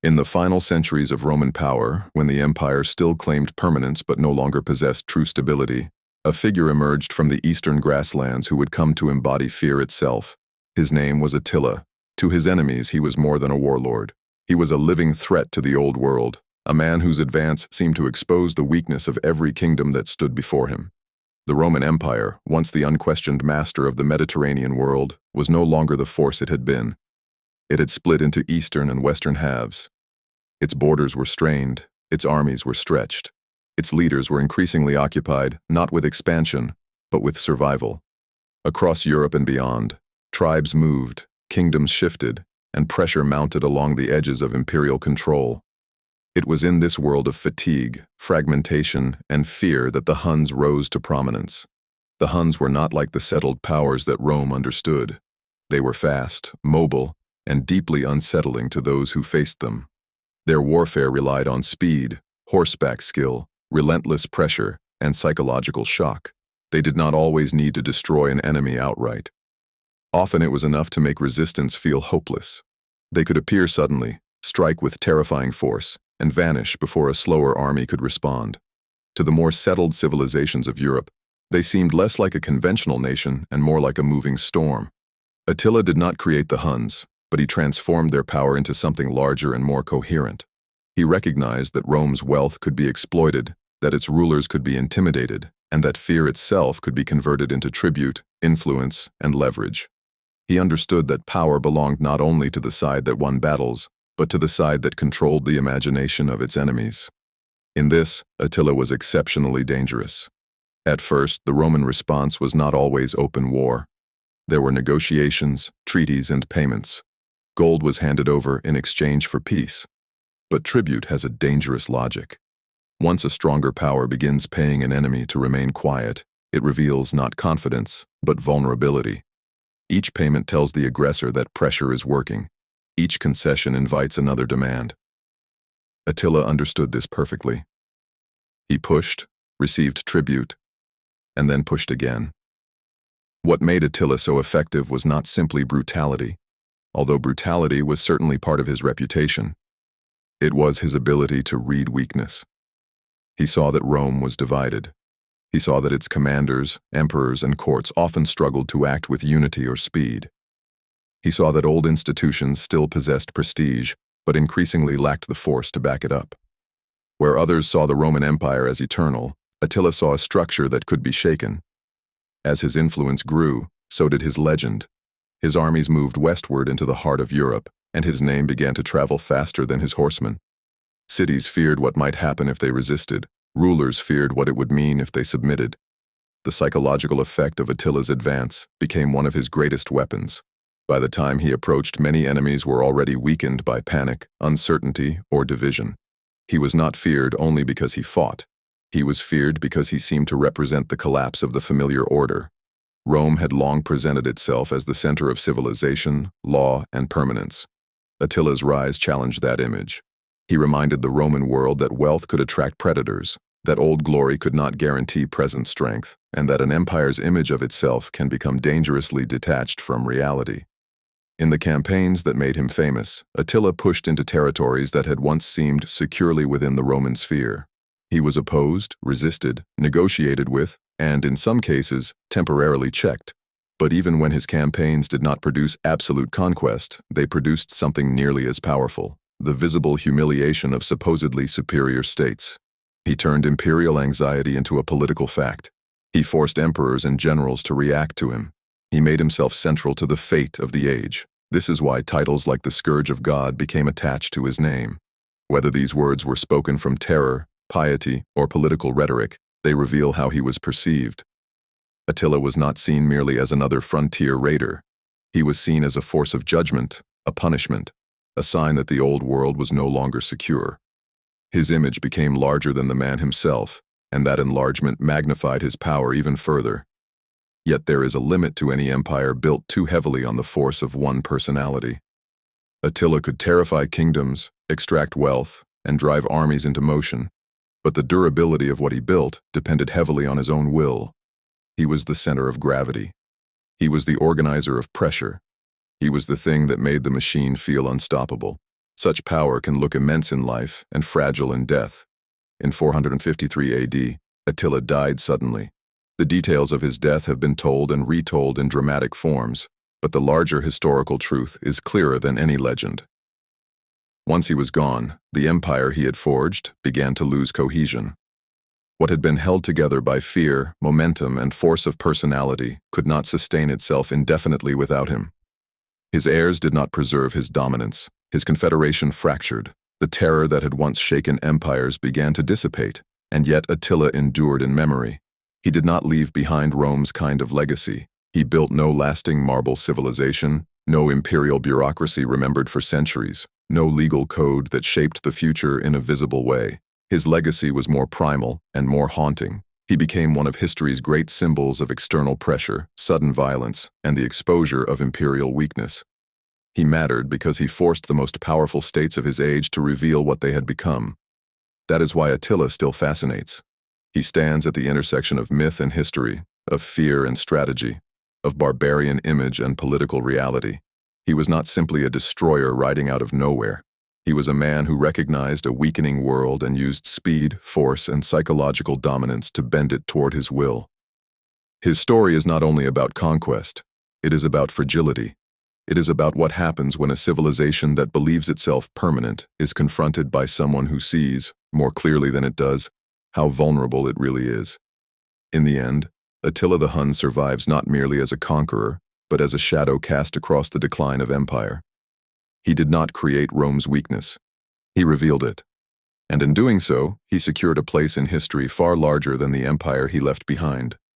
In the final centuries of Roman power, when the empire still claimed permanence but no longer possessed true stability, a figure emerged from the eastern grasslands who would come to embody fear itself. His name was Attila. To his enemies, he was more than a warlord. He was a living threat to the old world, a man whose advance seemed to expose the weakness of every kingdom that stood before him. The Roman Empire, once the unquestioned master of the Mediterranean world, was no longer the force it had been. It had split into eastern and western halves. Its borders were strained, its armies were stretched. Its leaders were increasingly occupied, not with expansion, but with survival. Across Europe and beyond, tribes moved, kingdoms shifted, and pressure mounted along the edges of imperial control. It was in this world of fatigue, fragmentation, and fear that the Huns rose to prominence. The Huns were not like the settled powers that Rome understood. They were fast, mobile, and deeply unsettling to those who faced them. Their warfare relied on speed, horseback skill, relentless pressure, and psychological shock. They did not always need to destroy an enemy outright. Often it was enough to make resistance feel hopeless. They could appear suddenly, strike with terrifying force, and vanish before a slower army could respond. To the more settled civilizations of Europe, they seemed less like a conventional nation and more like a moving storm. Attila did not create the Huns, but he transformed their power into something larger and more coherent. He recognized that Rome's wealth could be exploited, that its rulers could be intimidated, and that fear itself could be converted into tribute, influence, and leverage. He understood that power belonged not only to the side that won battles, but to the side that controlled the imagination of its enemies. In this, Attila was exceptionally dangerous. At first, the Roman response was not always open war. There were negotiations, treaties, and payments. Gold was handed over in exchange for peace. But tribute has a dangerous logic. Once a stronger power begins paying an enemy to remain quiet, it reveals not confidence, but vulnerability. Each payment tells the aggressor that pressure is working. Each concession invites another demand. Attila understood this perfectly. He pushed, received tribute, and then pushed again. What made Attila so effective was not simply brutality, although brutality was certainly part of his reputation. It was his ability to read weakness. He saw that Rome was divided. He saw that its commanders, emperors, and courts often struggled to act with unity or speed. He saw that old institutions still possessed prestige, but increasingly lacked the force to back it up. Where others saw the Roman Empire as eternal, Attila saw a structure that could be shaken. As his influence grew, so did his legend. His armies moved westward into the heart of Europe, and his name began to travel faster than his horsemen. Cities feared what might happen if they resisted. Rulers feared what it would mean if they submitted. The psychological effect of Attila's advance became one of his greatest weapons. By the time he approached, many enemies were already weakened by panic, uncertainty, or division. He was not feared only because he fought. He was feared because he seemed to represent the collapse of the familiar order. Rome had long presented itself as the center of civilization, law, and permanence. Attila's rise challenged that image. He reminded the Roman world that wealth could attract predators, that old glory could not guarantee present strength, and that an empire's image of itself can become dangerously detached from reality. In the campaigns that made him famous, Attila pushed into territories that had once seemed securely within the Roman sphere. He was opposed, resisted, negotiated with, and in some cases, temporarily checked. But even when his campaigns did not produce absolute conquest, they produced something nearly as powerful: the visible humiliation of supposedly superior states. He turned imperial anxiety into a political fact. He forced emperors and generals to react to him. He made himself central to the fate of the age. This is why titles like the Scourge of God became attached to his name. Whether these words were spoken from terror, piety, or political rhetoric, they reveal how he was perceived. Attila was not seen merely as another frontier raider. He was seen as a force of judgment, a punishment, a sign that the old world was no longer secure. His image became larger than the man himself, and that enlargement magnified his power even further. Yet there is a limit to any empire built too heavily on the force of one personality. Attila could terrify kingdoms, extract wealth, and drive armies into motion, but the durability of what he built depended heavily on his own will. He was the center of gravity. He was the organizer of pressure. He was the thing that made the machine feel unstoppable. Such power can look immense in life and fragile in death. In 453 AD, Attila died suddenly. The details of his death have been told and retold in dramatic forms, but the larger historical truth is clearer than any legend. Once he was gone, the empire he had forged began to lose cohesion. What had been held together by fear, momentum, and force of personality could not sustain itself indefinitely without him. His heirs did not preserve his dominance. His confederation fractured. The terror that had once shaken empires began to dissipate, and yet Attila endured in memory. He did not leave behind Rome's kind of legacy. He built no lasting marble civilization, no imperial bureaucracy remembered for centuries, no legal code that shaped the future in a visible way. His legacy was more primal and more haunting. He became one of history's great symbols of external pressure, sudden violence, and the exposure of imperial weakness. He mattered because he forced the most powerful states of his age to reveal what they had become. That is why Attila still fascinates. He stands at the intersection of myth and history, of fear and strategy, of barbarian image and political reality. He was not simply a destroyer riding out of nowhere. He was a man who recognized a weakening world and used speed, force, and psychological dominance to bend it toward his will. His story is not only about conquest, it is about fragility. It is about what happens when a civilization that believes itself permanent is confronted by someone who sees, more clearly than it does, how vulnerable it really is. In the end, Attila the Hun survives not merely as a conqueror, but as a shadow cast across the decline of empire. He did not create Rome's weakness. He revealed it. And in doing so, he secured a place in history far larger than the empire he left behind.